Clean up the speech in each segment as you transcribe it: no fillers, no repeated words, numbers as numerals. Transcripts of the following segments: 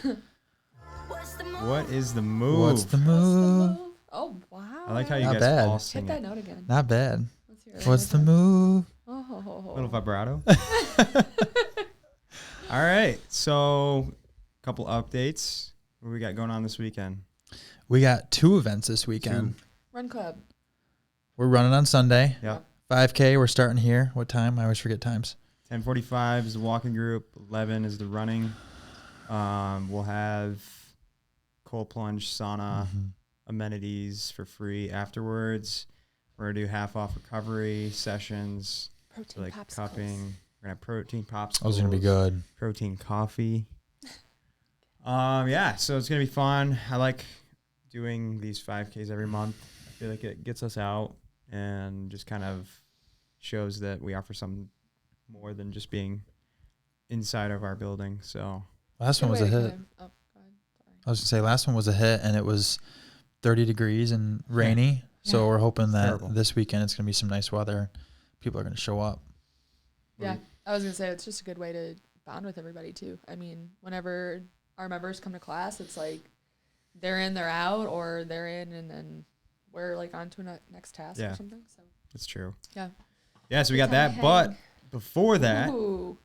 What is the move? What's the move? Oh, wow. I like how you Not guys bad. all Hit sing that it. note again. Not bad. Let's hear it What's one the more time. move? Oh. A little vibrato. All right. So, a couple updates. What do we got going on this weekend? We got 2 events this weekend. Run club. We're running on Sunday. Yep. 5K, we're starting here. What time? I always forget times. 10:45 is the walking group. 11 is the running. We'll have cold plunge, sauna, amenities for free afterwards. We're going to do half off recovery sessions. Protein Like popsicles. cupping. We're going to have protein popsicles. Those are going to be good. Protein coffee. Yeah, so it's going to be fun. I like doing these 5Ks every month. I feel like it gets us out and just kind of shows that we offer something more than just being inside of our building. So Last one was a hit. Oh, go ahead. Sorry. I was going to say last one was a hit, and it was 30 degrees and rainy. So we're hoping that terrible. this weekend it's going to be some nice weather. People are going to show up. Yeah, I was going to say it's just a good way to bond with everybody, too. I mean, whenever our members come to class, it's like they're in, they're out, or they're in, and then we're like on to a next task Yeah. or something. So that's true. Yeah. Yeah, so we got Good time that. to But hang. before that, Ooh,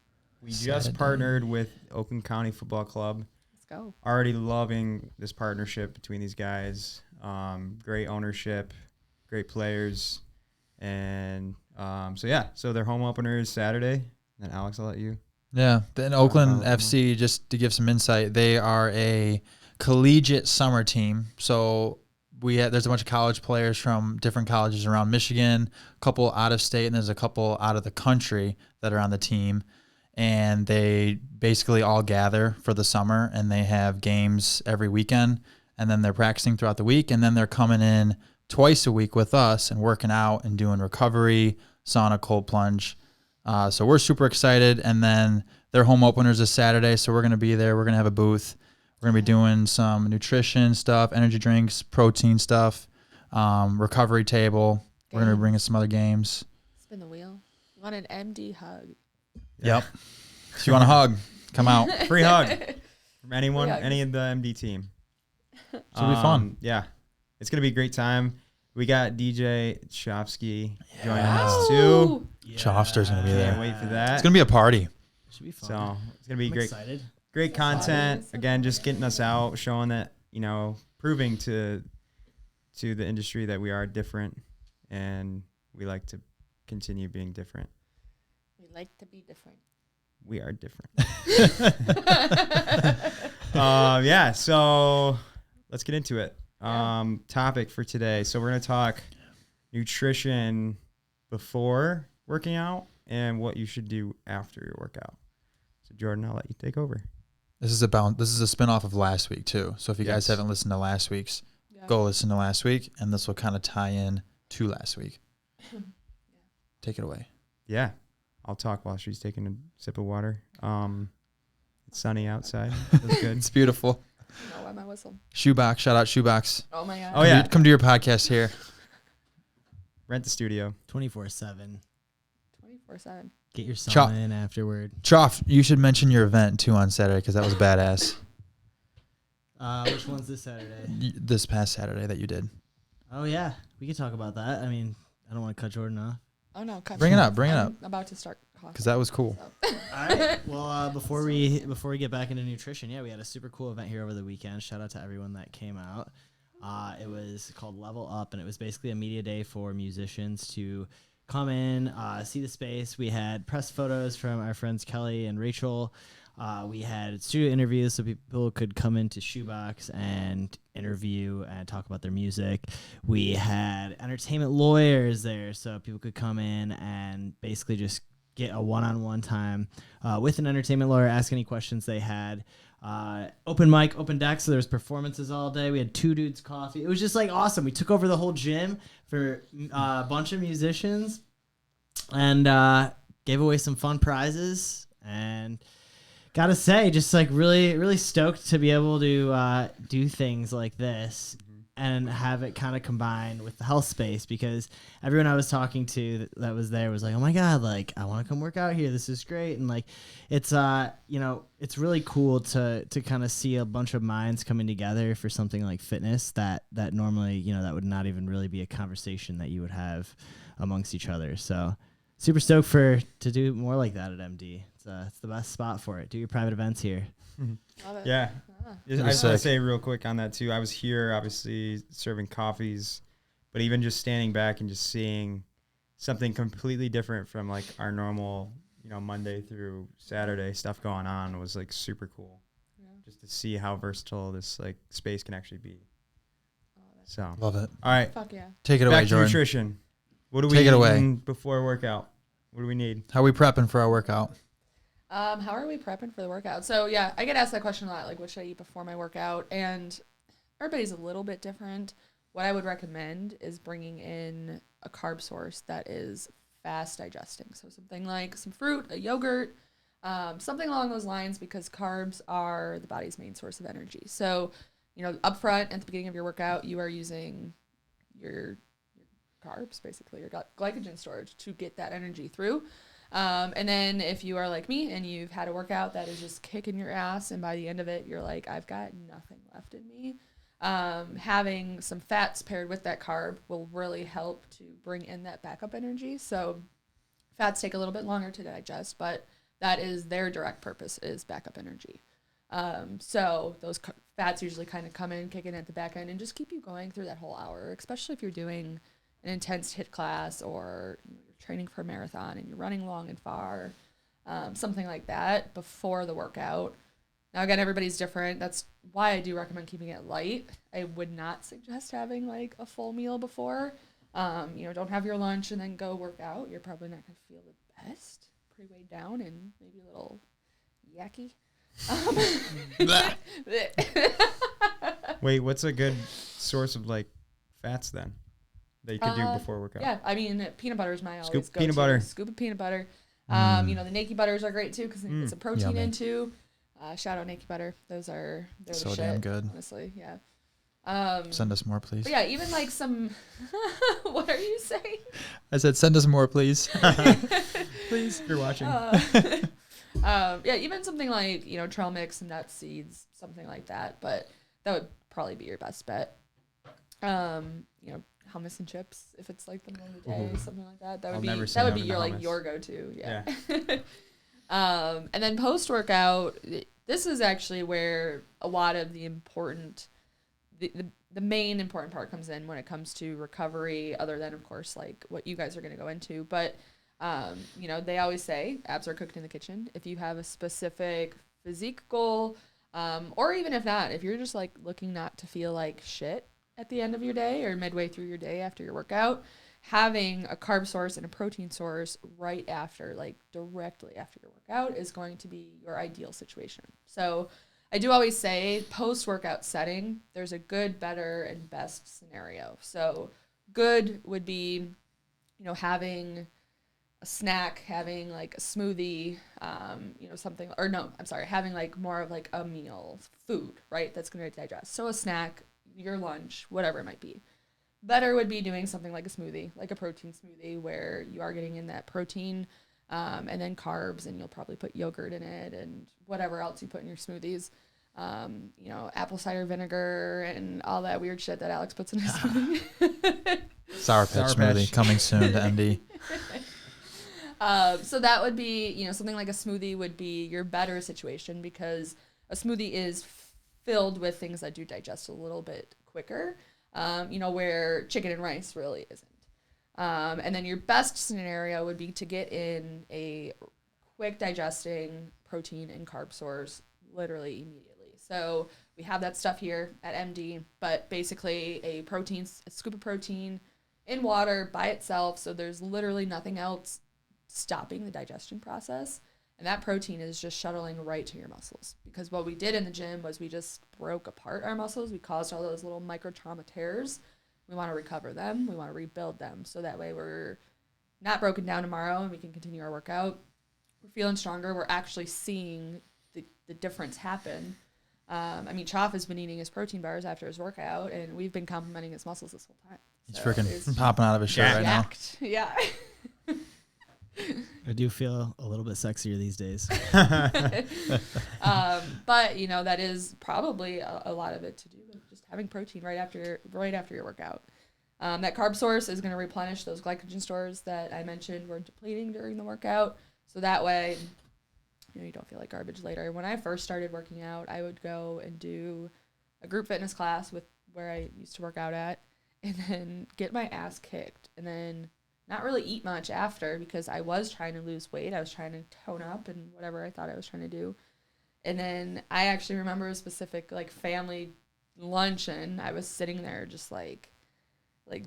we just Saturday. partnered with Oakland County Football Club. let's go. Already loving this partnership between these guys. Great ownership, great players. And so their home opener is Saturday. And Alex, I'll let you. Yeah. Then Oakland Oklahoma. FC, just to give some insight, they are a collegiate summer team. So there's a bunch of college players from different colleges around Michigan, a couple out of state, and there's a couple out of the country that are on the team. And they basically all gather for the summer, and they have games every weekend, and then they're practicing throughout the week, and then they're coming in twice a week with us and working out and doing recovery, sauna, cold plunge. So we're super excited. And then their home openers is Saturday, so we're going to be there. We're going to have a booth. We're going to be doing some nutrition stuff, energy drinks, protein stuff, recovery table. We're going to be bringing some other games. Spin the wheel. You want an MD hug? Yep. If you want a hug, come out. Free hug from anyone, Free hug. any of the MD team. It's going to be fun. Yeah. It's going to be a great time. We got DJ Chofsky joining us too. Chofster's going to be Can't there. wait for that. It's going to be a party. Should be fun. So it's going to be I'm great. excited. Great So fun. content. So Again, fun. just getting us out, showing that, proving to the industry that we are different and we like to continue being different. We like to be different. We are different. Yeah, so let's get into it. Topic for today. So we're going to talk nutrition before working out and what you should do after your workout. So Jordynn, I'll let you take over. This is a spinoff of last week too. So if you guys Yes. haven't listened to last week's, Yeah. go listen to last week, and this will kind of tie in to last week. Take it away. Yeah, I'll talk while she's taking a sip of water. It's sunny outside. That's good. It's beautiful. No, why my whistle? Shoebox, shout out Shoebox. Oh my god. Oh, yeah. Come to your podcast here. Rent the studio. 24/7. 24/7. Get your Chop. sauna in afterward. Choff, you should mention your event too on Saturday because that was badass. Which one's this Saturday? This past Saturday that you did. Oh yeah, we could talk about that. I mean, I don't want to cut Jordynn off. Oh no, cut Bring it me. up, bring it I'm up. about to start coughing. Because that was cool. So. All right. Well, before we get back into nutrition, yeah, we had a super cool event here over the weekend. Shout out to everyone that came out. It was called Level Up, and it was basically a media day for musicians to come in, see the space. We had press photos from our friends Kelly and Rachel. We had studio interviews so people could come into Shoebox and interview and talk about their music. We had entertainment lawyers there so people could come in and basically just get a one-on-one time with an entertainment lawyer, ask any questions they had. Open mic, open deck, so there was performances all day. We had Two Dudes Coffee. It was just like awesome. We took over the whole gym for a bunch of musicians and gave away some fun prizes. And gotta say, just like really, really stoked to be able to do things like this and have it kind of combined with the health space, because everyone I was talking to that was there was like, oh my God, like I want to come work out here. This is great. And like, it's, it's really cool to kind of see a bunch of minds coming together for something like fitness that normally, that would not even really be a conversation that you would have amongst each other. So super stoked to do more like that at MD. It's the best spot for it. Do your private events here. Love it. Yeah. Ah. I just want to say real quick on that too. I was here, obviously serving coffees, but even just standing back and just seeing something completely different from like our normal, Monday through Saturday stuff going on was like super cool. Yeah. Just to see how versatile this like space can actually be. So Love it. all right, Fuck yeah. Take it back away, to Jordan. nutrition. What do we Take it away. eating before workout? What do we need? How are we prepping for our workout? How are we prepping for the workout? So yeah, I get asked that question a lot, like what should I eat before my workout? And everybody's a little bit different. What I would recommend is bringing in a carb source that is fast digesting. So something like some fruit, a yogurt, something along those lines, because carbs are the body's main source of energy. So, up front at the beginning of your workout, you are using your carbs, basically your glycogen storage, to get that energy through. And then if you are like me and you've had a workout that is just kicking your ass, and by the end of it, you're like, I've got nothing left in me. Having some fats paired with that carb will really help to bring in that backup energy. So fats take a little bit longer to digest, but that is their direct purpose, is backup energy. So those fats usually kind of come in, kick in at the back end, and just keep you going through that whole hour, especially if you're doing an intense HIIT class, or you're training for a marathon and you're running long and far, something like that before the workout. Now, again, everybody's different. That's why I do recommend keeping it light. I would not suggest having like a full meal before. Don't have your lunch and then go work out. You're probably not going to feel the best. Pretty weighed down and maybe a little yucky. Wait, what's a good source of like fats then that you could do before workout? Yeah, I mean, peanut butter is my always Scoop go-to. peanut butter. Scoop of peanut butter. The Naked butters are great too, because it's a protein Yummy. in too. Shout out Naked butter. They're So the shit, damn good. honestly. Yeah. Send us more, please. But yeah, even like some. What are you saying? I said, send us more, please. Please, if you're watching. Yeah, even something like trail mix, nuts, seeds, something like that. But that would probably be your best bet. Hummus and chips, if it's like the middle of the day, something like that. That would be your like your go-to. Yeah. And then post workout, this is actually where a lot of the main important part comes in when it comes to recovery, other than of course like what you guys are going to go into. But they always say abs are cooked in the kitchen. If you have a specific physique goal, or even if not, if you're just like looking not to feel like shit at the end of your day or midway through your day after your workout, having a carb source and a protein source right after, like directly after your workout, is going to be your ideal situation. So I do always say post-workout setting, there's a good, better, and best scenario. So good would be, having a snack, having like a smoothie, something, or no, I'm sorry, having like more of like a meal, food, right? That's going to digest. So a snack, your lunch, whatever it might be. Better would be doing something like a smoothie, like a protein smoothie, where you are getting in that protein, and then carbs, and you'll probably put yogurt in it and whatever else you put in your smoothies. Apple cider vinegar and all that weird shit that Alex puts in his smoothie. Sour Patch smoothie coming soon to MD. So that would be, something like a smoothie would be your better situation, because a smoothie is filled with things that do digest a little bit quicker, where chicken and rice really isn't. And then your best scenario would be to get in a quick digesting protein and carb source literally immediately. So we have that stuff here at MD, but basically a scoop of protein in water by itself. So there's literally nothing else stopping the digestion process. And that protein is just shuttling right to your muscles. Because what we did in the gym was we just broke apart our muscles. We caused all those little micro trauma tears. We want to recover them. We want to rebuild them. So that way we're not broken down tomorrow and we can continue our workout. We're feeling stronger. We're actually seeing the difference happen. I mean, Choff has been eating his protein bars after his workout, and we've been complimenting his muscles this whole time. He's So freaking it's popping out of his shirt right now. jacked. Yeah. I do feel a little bit sexier these days. But you know, that is probably a lot of it to do with just having protein right after your workout. That carb source is going to replenish those glycogen stores that I mentioned were depleting during the workout. So that way, you know, you don't feel like garbage later. When I first started working out, I would go and do a group fitness class with where I used to work out at, and then get my ass kicked, and then not really eat much after because I was trying to lose weight. I was trying to tone up and whatever I thought I was trying to do. And then I actually remember a specific like family luncheon. I was sitting there just like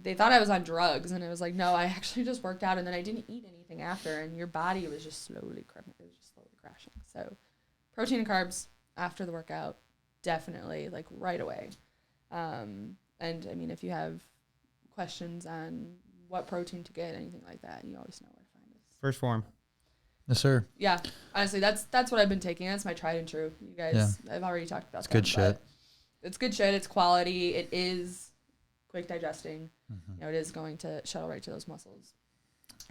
they thought I was on drugs, and it was like, no, I actually just worked out, and then I didn't eat anything after, and your body was just slowly crashing. So protein and carbs after the workout, definitely, like right away. And I mean, if you have questions on what protein to get, anything like that, you always know where to find us. First form. Yes, sir. Yeah, honestly, that's what I've been taking. That's my tried and true. You guys, I've already talked about. It's good shit. It's good shit. It's quality. It is quick digesting. You know, it is going to shuttle right to those muscles.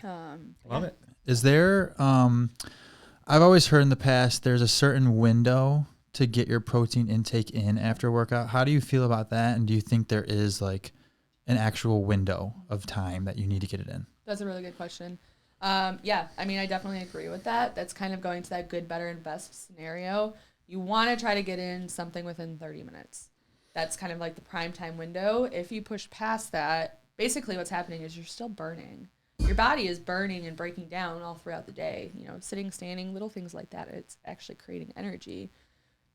Love it. Is there? I've always heard in the past there's a certain window to get your protein intake in after workout. How do you feel about that? And do you think there is like an actual window of time that you need to get it in? That's a really good question. Yeah, I mean, I definitely agree with that. That's kind of going to that good, better, and best scenario. You want to try to get in something within 30 minutes. That's kind of like the prime time window. If you push past that, basically what's happening is you're still burning. Your body is burning and breaking down all throughout the day. You know, sitting, standing, little things like that. It's actually creating energy.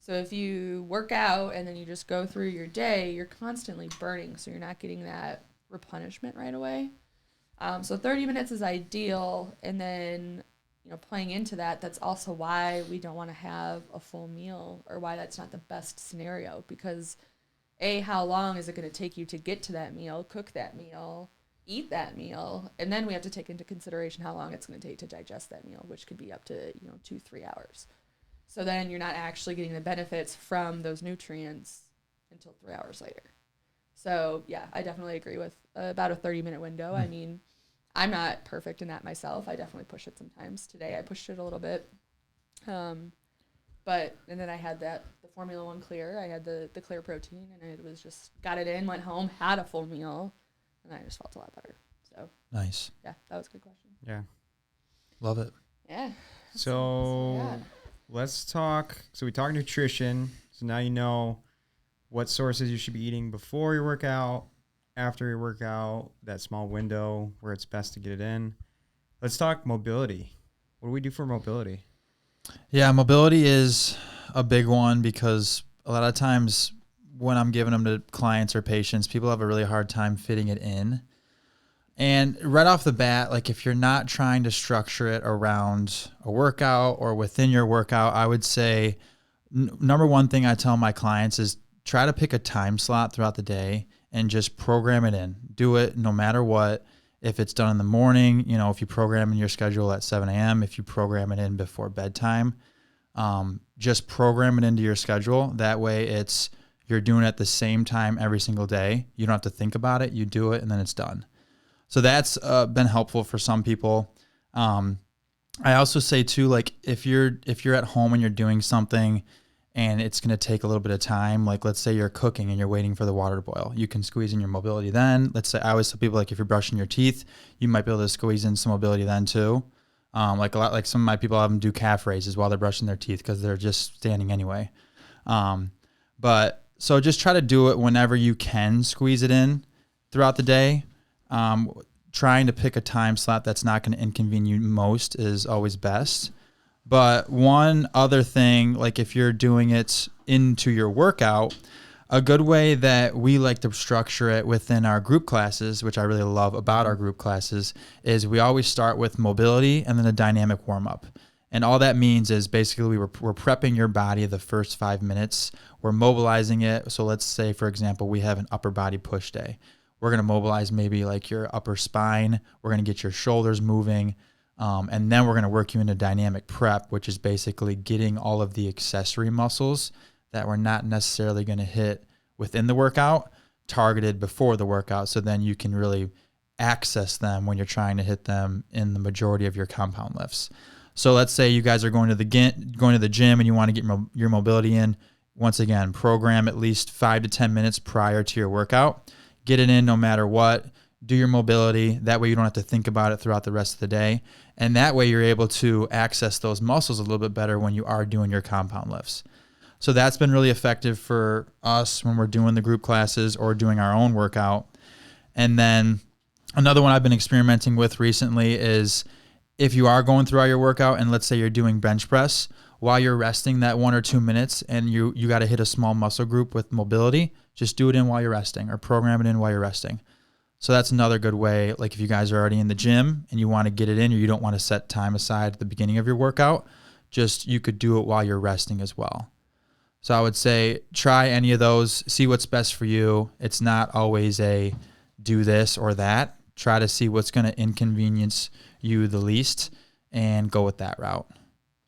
So if you work out and then you just go through your day, you're constantly burning. So you're not getting that replenishment right away. So 30 minutes is ideal. And then, you know, playing into that, that's also why we don't want to have a full meal, or why that's not the best scenario. Because how long is it going to take you to get to that meal, cook that meal, eat that meal? And then we have to take into consideration how long it's going to take to digest that meal, which could be up to, 2-3 hours. So then you're not actually getting the benefits from those nutrients until 3 hours later. So yeah, I definitely agree with about a 30-minute window. I mean, I'm not perfect in that myself. I definitely push it sometimes. Today I pushed it a little bit. And then I had the Formula 1 Clear. I had the Clear protein, and it was just, got it in, went home, had a full meal, and I just felt a lot better. So Nice. yeah, that was a good question. Yeah. Love it. Yeah. So let's talk. So we talk nutrition. So now you know what sources you should be eating before your workout, after your workout, that small window where it's best to get it in. Let's talk mobility. What do we do for mobility? Yeah, mobility is a big one because a lot of times when I'm giving them to clients or patients, people have a really hard time fitting it in. And right off the bat, like if you're not trying to structure it around a workout or within your workout, I would say number one thing I tell my clients is try to pick a time slot throughout the day and just program it in. Do it no matter what. If it's done in the morning, if you program in your schedule at 7 a.m., if you program it in before bedtime, just program it into your schedule. That way you're doing it at the same time every single day. You don't have to think about it. You do it and then it's done. So that's been helpful for some people. I also say too, like if you're at home and you're doing something and it's going to take a little bit of time, like let's say you're cooking and you're waiting for the water to boil, you can squeeze in your mobility then. Let's say, I always tell people, like if you're brushing your teeth, you might be able to squeeze in some mobility then too. Like some of my people have them do calf raises while they're brushing their teeth because they're just standing anyway. But so just try to do it whenever you can squeeze it in throughout the day. Trying to pick a time slot that's not going to inconvenience you most is always best. But one other thing, like if you're doing it into your workout, a good way that we like to structure it within our group classes, which I really love about our group classes, is we always start with mobility and then a dynamic warm-up. And all that means is basically we're prepping your body the first 5 minutes. We're mobilizing it. So let's say, for example, we have an upper body push day. We're going to mobilize maybe like your upper spine. We're going to get your shoulders moving. And then we're going to work you into dynamic prep, which is basically getting all of the accessory muscles that we're not necessarily going to hit within the workout, targeted before the workout. So then you can really access them when you're trying to hit them in the majority of your compound lifts. So let's say you guys are going to the gym and you want to get your mobility in. Once again, program at least 5 to 10 minutes prior to your workout. Get it in no matter what. Do your mobility. That way you don't have to think about it throughout the rest of the day. And that way you're able to access those muscles a little bit better when you are doing your compound lifts. So that's been really effective for us when we're doing the group classes or doing our own workout. And then another one I've been experimenting with recently is if you are going throughout your workout and let's say you're doing bench press, while you're resting that 1 or 2 minutes and you got to hit a small muscle group with mobility, just do it in while you're resting or program it in while you're resting. So that's another good way. Like if you guys are already in the gym and you want to get it in or you don't want to set time aside at the beginning of your workout, you could do it while you're resting as well. So I would say try any of those, see what's best for you. It's not always a do this or that. Try to see what's going to inconvenience you the least and go with that route.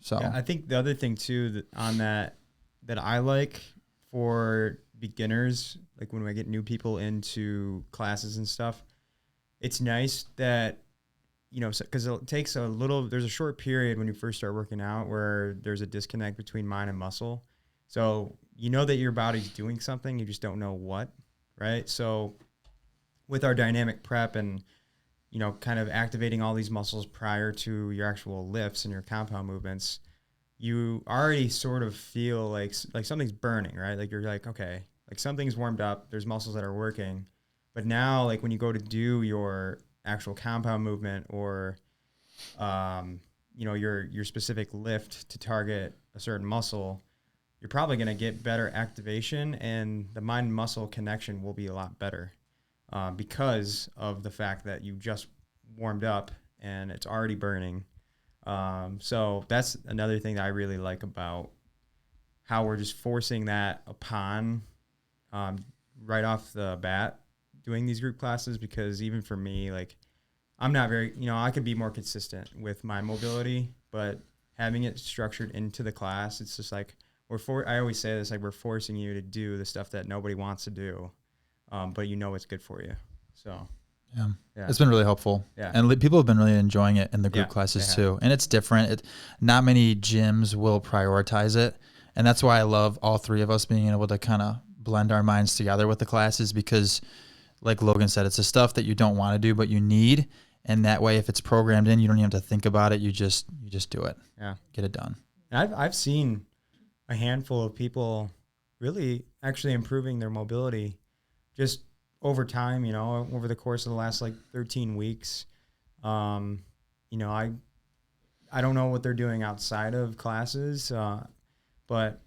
So yeah, I think the other thing too that I like for beginners, like when I get new people into classes and stuff, it's nice that, because it takes there's a short period when you first start working out where there's a disconnect between mind and muscle. So you know that your body's doing something, you just don't know what, right? So with our dynamic prep and, kind of activating all these muscles prior to your actual lifts and your compound movements, you already sort of feel like something's burning, right? Like you're like, okay, like something's warmed up, there's muscles that are working. But now, like when you go to do your actual compound movement or, your specific lift to target a certain muscle, you're probably going to get better activation and the mind-muscle connection will be a lot better because of the fact that you just warmed up and it's already burning. So that's another thing that I really like about how we're just forcing that upon right off the bat doing these group classes, because even for me, like I'm not very, I could be more consistent with my mobility, but having it structured into the class, it's just like I always say this, like we're forcing you to do the stuff that nobody wants to do, but it's good for you. So yeah, it's been really helpful. Yeah. And people have been really enjoying it in the group classes too. And it's different. Not many gyms will prioritize it. And that's why I love all three of us being able to kind of blend our minds together with the classes, because like Logan said, it's the stuff that you don't want to do, but you need. And that way, if it's programmed in, you don't even have to think about it. You just do it. Yeah. Get it done. And I've seen a handful of people really actually improving their mobility just over time, over the course of the last like 13 weeks. I don't know what they're doing outside of classes, but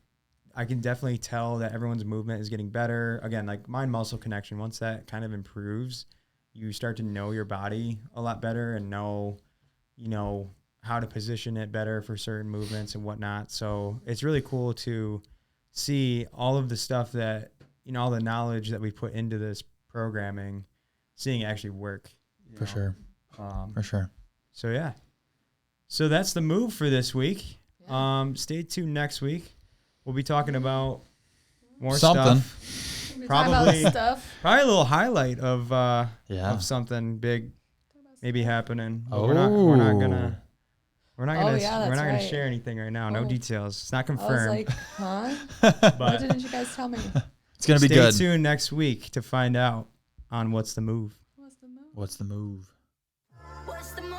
I can definitely tell that everyone's movement is getting better. Again, like mind-muscle connection, once that kind of improves, you start to know your body a lot better and know, how to position it better for certain movements and whatnot. So it's really cool to see all of the stuff that, all the knowledge that we put into this programming, seeing it actually work. For sure. So, yeah. So that's the move for this week. Yeah. Stay tuned next week. We'll be talking about more something. stuff. Talk Probably about stuff. a little highlight of something big maybe happening. But we're not gonna share anything right now. No details. It's not confirmed. I was like, huh? But Why didn't you guys tell me? It's gonna be good. Stay tuned next week to find out on what's the move. What's the move? What's the move? What's the move?